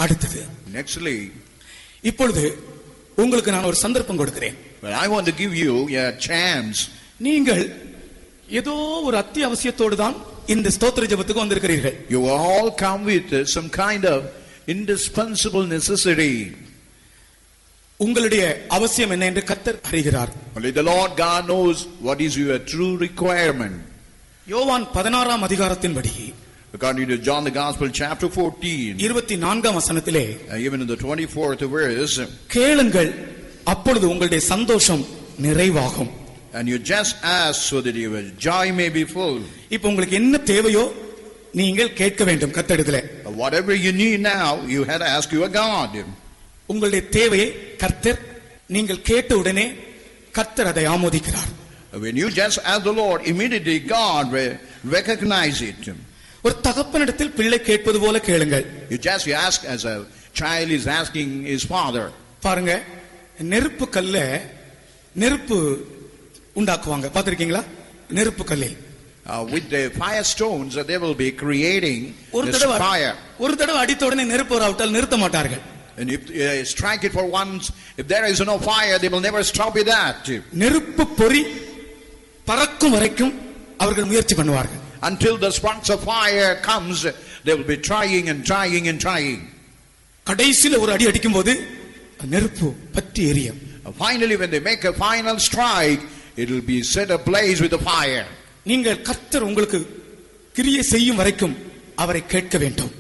அடுத்தது, nextly, இப்பொழுது உங்களுக்கு நான் ஒரு சந்தர்ப்பம் கொடுக்கிறேன். I want to give you a chance. நீங்கள் ஏதோ ஒரு அத்தியாவசியத்தோடு தான் இந்த ஸ்தோத்திர ஜெபத்துக்கு வந்திருக்கிறீர்கள். You all come with some kind of indispensable necessity. உங்களுடைய அவசியம் என்ன என்று கர்த்தர் அறிகிறார். Only the Lord God knows what is your true requirement. யோவான் 16ஆம் அதிகாரத்தின்படி, according to John the Gospel chapter 14, 24ஆம் வசனத்திலே, even in the 24th verse, கேளுங்கள் அப்பொழுது உங்களுடைய சந்தோஷம் நிறைவாகும். and you just ask so that your joy may be full. இப்போ உங்களுக்கு என்ன தேவையோ நீங்கள் கேட்க வேண்டும் கர்த்தரிடத்திலே. Whatever you need now, you have to ask your God. உங்களுடைய தேவையை கர்த்தர் நீங்கள் கேட்ட உடனே கர்த்தர் அதை ஆமோதிக்கிறார். When you just ask the Lord, immediately God will recognize it. ஒரு தகப்பனிடத்தில் பிள்ளை கேட்பது போல கேளுங்கள். You ask as a child is asking his father. பாருங்க, நெருப்பு கல்ல நெருப்பு உண்டாக்குவாங்க, பாத்திருக்கீங்களா? நெருப்பு கல்லில் with the fire stones they will be creating this fire. ஒரு தடவை அடித்த உடனே நெருப்பு வரவிட்டால் நிறுத்த மாட்டார்கள். And if strike it for once, if there is no fire, they will never stop with that. நெருப்பு பொறி பறக்கும் வரைக்கும் அவர்கள் முயற்சி பண்ணுவார்கள். Until the sparks of fire comes, they will be trying and trying and trying. கடைசியில் ஒரு அடி அடிக்கும்போது நெருப்பு பற்றி எரியும். Finally, when they make a final strike, it will be set ablaze with the fire. நீங்கள் கர்த்தர் உங்களுக்கு கிரியை செய்யும் வரைக்கும் அவரை கேட்க வேண்டும்.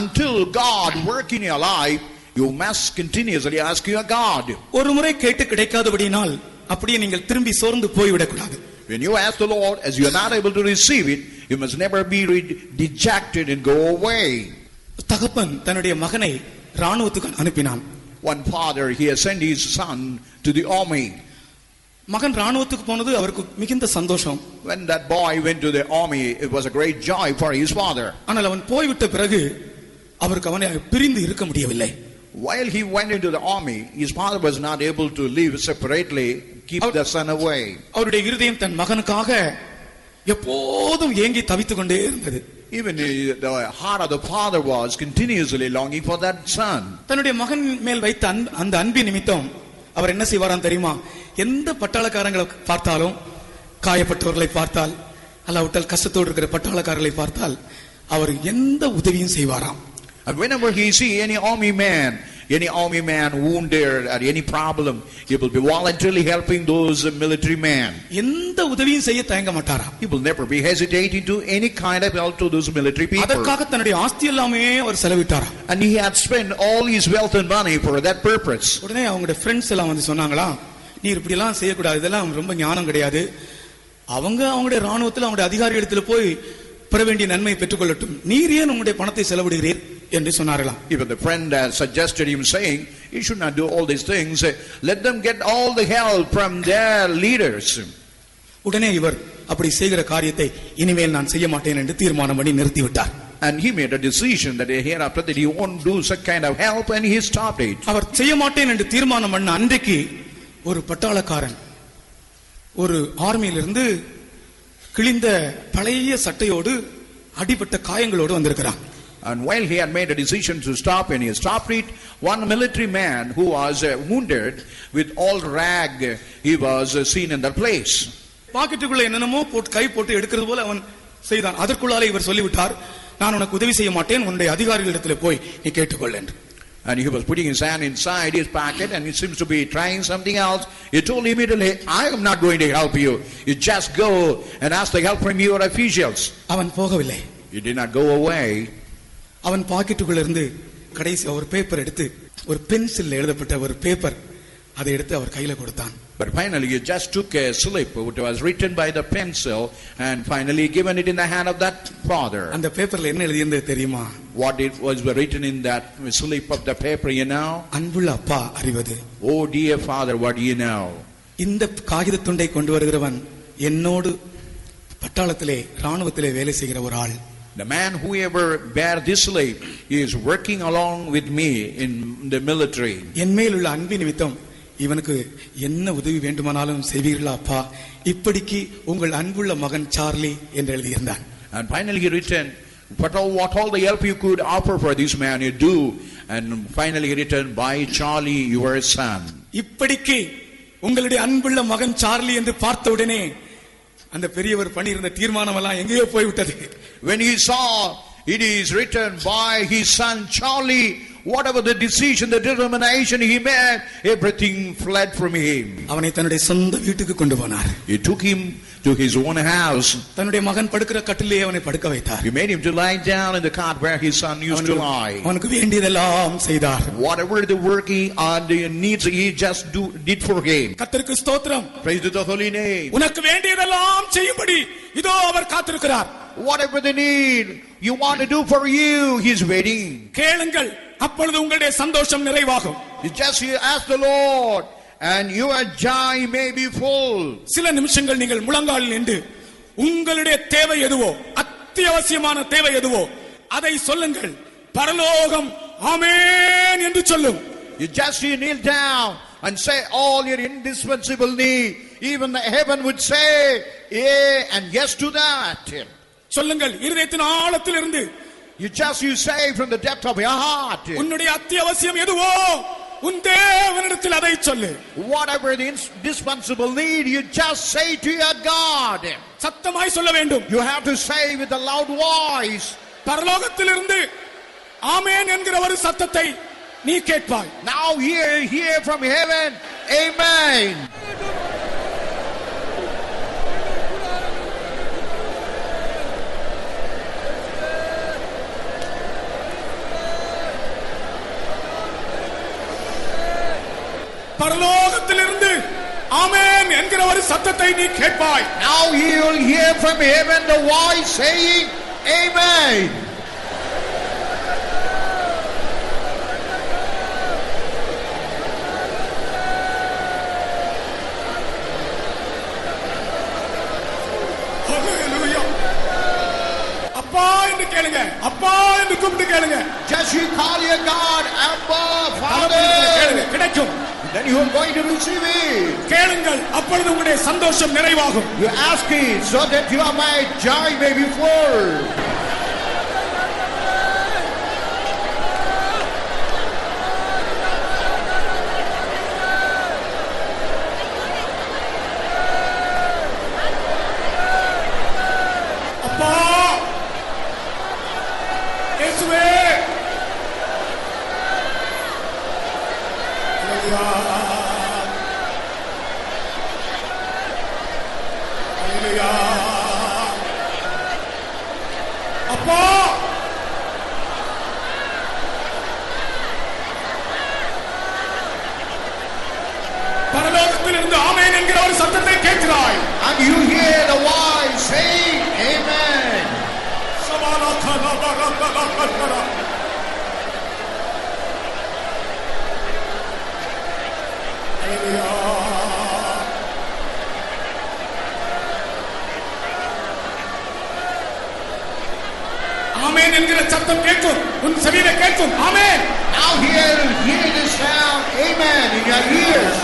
Until God work in your life, you must continuously ask your God. ஒரு முறை கேட்டு கிடைக்காதபடியால் அப்படியே நீங்கள் திரும்பி சோர்ந்து போய்விடக் கூடாது. When you ask the Lord, as you are not able to receive it, you must never be dejected and go away. தகப்பன் தன்னுடைய மகனை ராணுவத்துக்கு அனுப்பினான். One father, he has sent his son to the army. மகன் ராணுவத்துக்கு போனது அவருக்கு மிகுந்த சந்தோஷம். When that boy went to the army, it was a great joy for his father. ஆனால் அவன் போய்விட்ட பிறகு அவருக்கு அவனை பிரிந்து இருக்க முடியவில்லை. While he went into the army, his father was not able to live separately, keep the son away. அவருடைய இருதயம் தன் மகனுக்காக எப்போதும் ஏங்கி தவித்துக் கொண்டே இருந்தது. Even the heart of the father was continuously longing for that son. தன்னுடைய மகன் மேல் வைத்த அந்த அன்பின் நிமித்தம் அவர் என்ன செய்வாராம் தெரியுமா? எந்த பட்டாளக்காரங்களை பார்த்தாலும், காயப்பட்டவர்களை பார்த்தால், அல்லாவிட்டால் கஷ்டத்தோடு இருக்கிற பட்டாளக்காரர்களை பார்த்தால் அவர் எந்த உதவியும் செய்வாராம். And whenever he see any army man wounded or any problem, he will be voluntarily helping those military men. எந்த உதவியும் செய்ய தயங்க மாட்டாராம். He will never be hesitating to any kind of help to those military people. அதற்காக தன்னுடைய ஆஸ்தி எல்லாமே அவர் செலவிட்டாராம். And he had spent all his wealth and money for that purpose. உடனே அவங்களுடைய ஃப்ரெண்ட்ஸ் எல்லாம் வந்து சொன்னாங்களா, நீ இப்படி எல்லாம் செய்யக்கூடாது, இதெல்லாம் ரொம்ப ஞானம் கிடையாது. அவங்களுடைய ராணுவத்தில் அவங்களுடைய அதிகாரிகளிடத்தில் போய் பெற வேண்டிய நன்மையை பெற்றுக்கொள்ளட்டும், நீர் ஏன் உங்களுடைய பணத்தை செலவிடுகிறீர் என்று சொன்னார்களாம். Even the friend suggested him, saying, you should not do all these things, let them get all the help from their leaders. உடனே இவர் அப்படி செய்கிற காரியத்தை இனிமேல் நான் செய்ய மாட்டேன் என்று தீர்மானம் பண்ணி நிறுத்திவிட்டார். And he made a decision that hereafter that he won't do such kind of help, and he stopped it. அவர் செய்ய மாட்டேன் என்று தீர்மானம் பண்ண அன்றைக்கு ஒரு பட்டாளக்காரன் ஒரு ஆர்மியிலிருந்து கிழிந்த பழைய சட்டையோடு அடிபட்ட காயங்களோடு வந்திருக்கிறான். And while he had made a decision to stop, and he stopped it, one military man who was wounded with all rag, he was seen in that place. பாக்கெட்டுக்குள்ள என்னென்னமோ போட்டு கை போட்டு எடுக்கிறது போல அவன் செய்தான். அதற்குள்ளாலே இவர் சொல்லிவிட்டார், நான் உனக்கு உதவி செய்ய மாட்டேன், உன்னுடைய அதிகாரிகளிடத்தில் போய் நீ கேட்டுக்கொள் என்று. And he was putting his hand inside his pocket, and he seems to be trying something else. He told immediately, I am not going to help you. You just go and ask the help from your officials. அவன் போகவில்லை. He did not go away. அவன் பாக்கெட்டுக்குள்ள இருந்து கடைசி ஒரு paper எடுத்து, ஒரு pencil எழுதப்பட்ட ஒரு பேப்பர், அதை எடுத்து அவர் கையில கொடுத்தான். But finally he just took a slip which was written by the pencil, and finally given it in the hand of that father. அந்த பேப்பர்ல என்ன எழுதியிருந்தது தெரியுமா? What it was written in that slip of the paper, you know? அன்புள்ள அப்பா அறிவது. Oh dear father, what do you know? இந்த காகித துண்டை கொண்டு வருகிறவன் என்னோடு பட்டாளத்திலே ராணுவத்திலே வேலை செய்கிற ஒரு ஆள். The man whoever bear this slip is working along with me in the military. என் மேல் உள்ள அன்பின் நிமித்தம் இவனுக்கு என்ன உதவி வேண்டுமானாலும் செய்வீர்களா அப்பா, இப்படிக்கு உங்கள் அன்புள்ள மகன் சார்லி என்று எழுதியிருந்தான். And finally he written, But what all the help you could offer for this man, you do, and finally written by Charlie, your son. இப்படிக்கு உங்களுடைய அன்புள்ள மகன் சார்லி என்று பார்த்த உடனே அந்த பெரியவர் பண்ணியிருந்த தீர்மானம் எல்லாம் எங்கேயோ போய்விட்டது. When he saw it is written by his son Charlie, whatever the decision, the determination he made, everything fled from him. அவனை தன்னுடைய சொந்த வீட்டுக்கு கொண்டு போனார். He took him to his own house. தன்னுடைய மகன் படுக்கிற கட்டிலே அவனை படுக்க வைத்தார். He made him to lie down in the cot where his son used to lie. அவனுக்கு வேண்டியதெல்லாம் செய்தார். Whatever the work he and the needs he just did for him. கர்த்தருக்கு ஸ்தோத்திரம். Praise to the holy name. உனக்கு வேண்டியதெல்லாம் செய்யும்படி இதோ அவர் காத்திருக்கிறார். Whatever the need you want to do for you, he's waiting. கேளுங்கள், அப்பொழுது உங்களுடைய சந்தோஷம் நிறைவாகும். You just ask the Lord and your joy may be full. சில நிமிஷங்கள் நீங்கள் முழங்காலில் நின்று உங்களுடைய தேவை எதுவோ, அத்தியாவசியமான தேவை எதுவோ அதை சொல்லுங்கள். பரலோகம் ஆமென் என்று சொல்லும். You just kneel down and say all your indispensable need. Even the heaven would say yeah and yes to that. சொல்லுங்கள், இருதயத்தின் ஆழத்திலிருந்து. You say from the depth of your heart. உன்னுடைய அத்தியாவசியம் எதுவோ உன் தேவனிடத்தில் அதை சொல்லு. Whatever the indispensable need, you just say to your God. சத்தமாய் சொல்ல வேண்டும். You have to say with a loud voice. பரலோகத்திலிருந்து ஆமென் என்கிற ஒரு சத்தத்தை நீ கேட்பாய். Now hear from heaven, amen. பரலோகத்திலிருந்து ஆமென் என்கிற ஒரு சத்தத்தை நீ கேட்பாய். Now you will hear from heaven the voice saying amen. Hallelujah. அப்பா என்று கேளுங்க, அப்பா என்று கூப்பிட்டு கேளுங்க. Just you call your God Abba Father. கேளுங்க, கிடைக்கும். Then you are going to receive it. கேளுங்கள், அப்பொழுது உங்களுடைய சந்தோஷம் நிறைவாகும். You ask it so that your joy may be full. அப்பா இயேசுவே, அப்பா பரலோகத்தில் இருந்து ஆமென் என்கிற ஒரு சத்தத்தை கேட்கிறாய். And you hear the voice saying amen. ஆமென் என்கிற சத்தம் கேட்கும், உன் செவியிலே கேட்கும். ஆமென். Now hear the sound amen in your ears.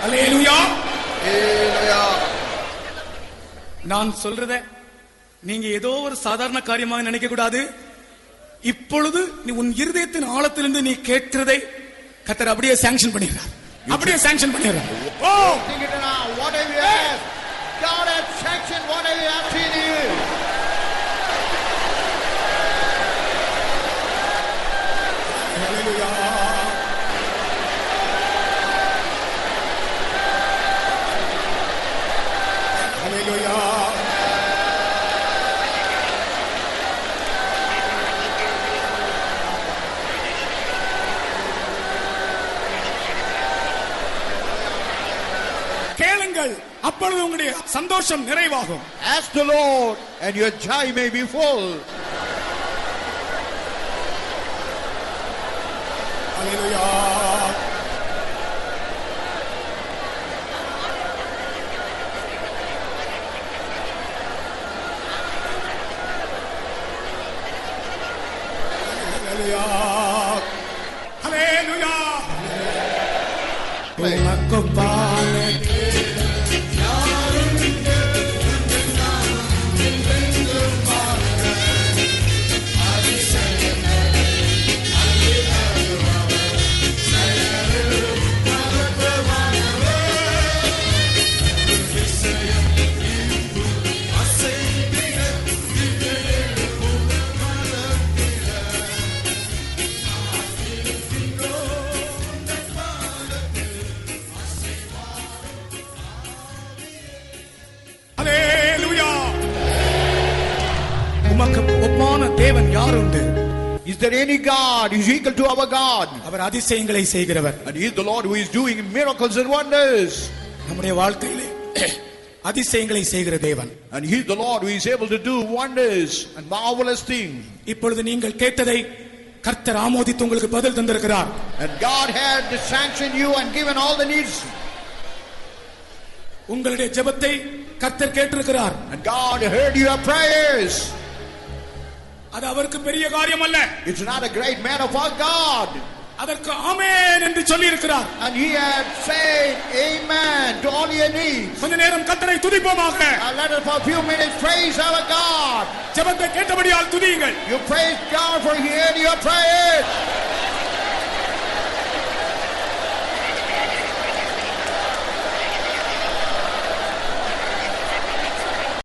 Hallelujah. Hallelujah. நான் சொல்றத நீங்க ஏதோ ஒரு சாதாரண காரியமாக நினைக்க கூடாது. இப்பொழுது நீ உன் இருதயத்தின் ஆழத்திலிருந்து நீ கேட்கிறதை கர்த்தர் அப்படியே சாங்ஷன் பண்ணிடுறார். அப்படியே சாங்ஷன் பண்ணிடுறார். Oh, Think it now. What have you asked? God has sanctioned what have you asked in you. அல்லேலூயா. அல்லேலூயா. கேளுங்கள், அப்பொழுது உங்களுடைய சந்தோஷம் நிறைவாகும். Ask the Lord and your joy may be full. Hallelujah. Hallelujah. உமக்கும் பாலகே தேவன் யார் உண்டு? Is there any God is equal to our God? அவர் அதிசயங்களை செய்கிறவர். And he is the Lord who is doing miracles and wonders. நம்முடைய வாழ்க்கையிலே அதிசயங்களை செய்கிற தேவன். And he is the Lord who is able to do wonders and marvelous things. இப்பொழுது நீங்கள் கேட்டதை கர்த்தர் ஆமோதித்து உங்களுக்கு பதில் தந்திருக்கிறார். And God had sanctioned you and given all the needs. உங்களுடைய ஜெபத்தை கர்த்தர் கேட்டிருக்கிறார். And God heard your prayers. அது அவருக்கு பெரிய காரியம் அல்ல. It's not a great matter for God. அதற்கு ஆமென் என்று சொல்லி இருக்கிறார். And he had said amen to all your needs. கொஞ்ச நேரம் கர்த்தரை துதிப்போமாக. Let us for a few minutes praise our God. ஜெபத்தை கேட்டபடியால் துதியுங்கள். You praise God for he heard your prayers.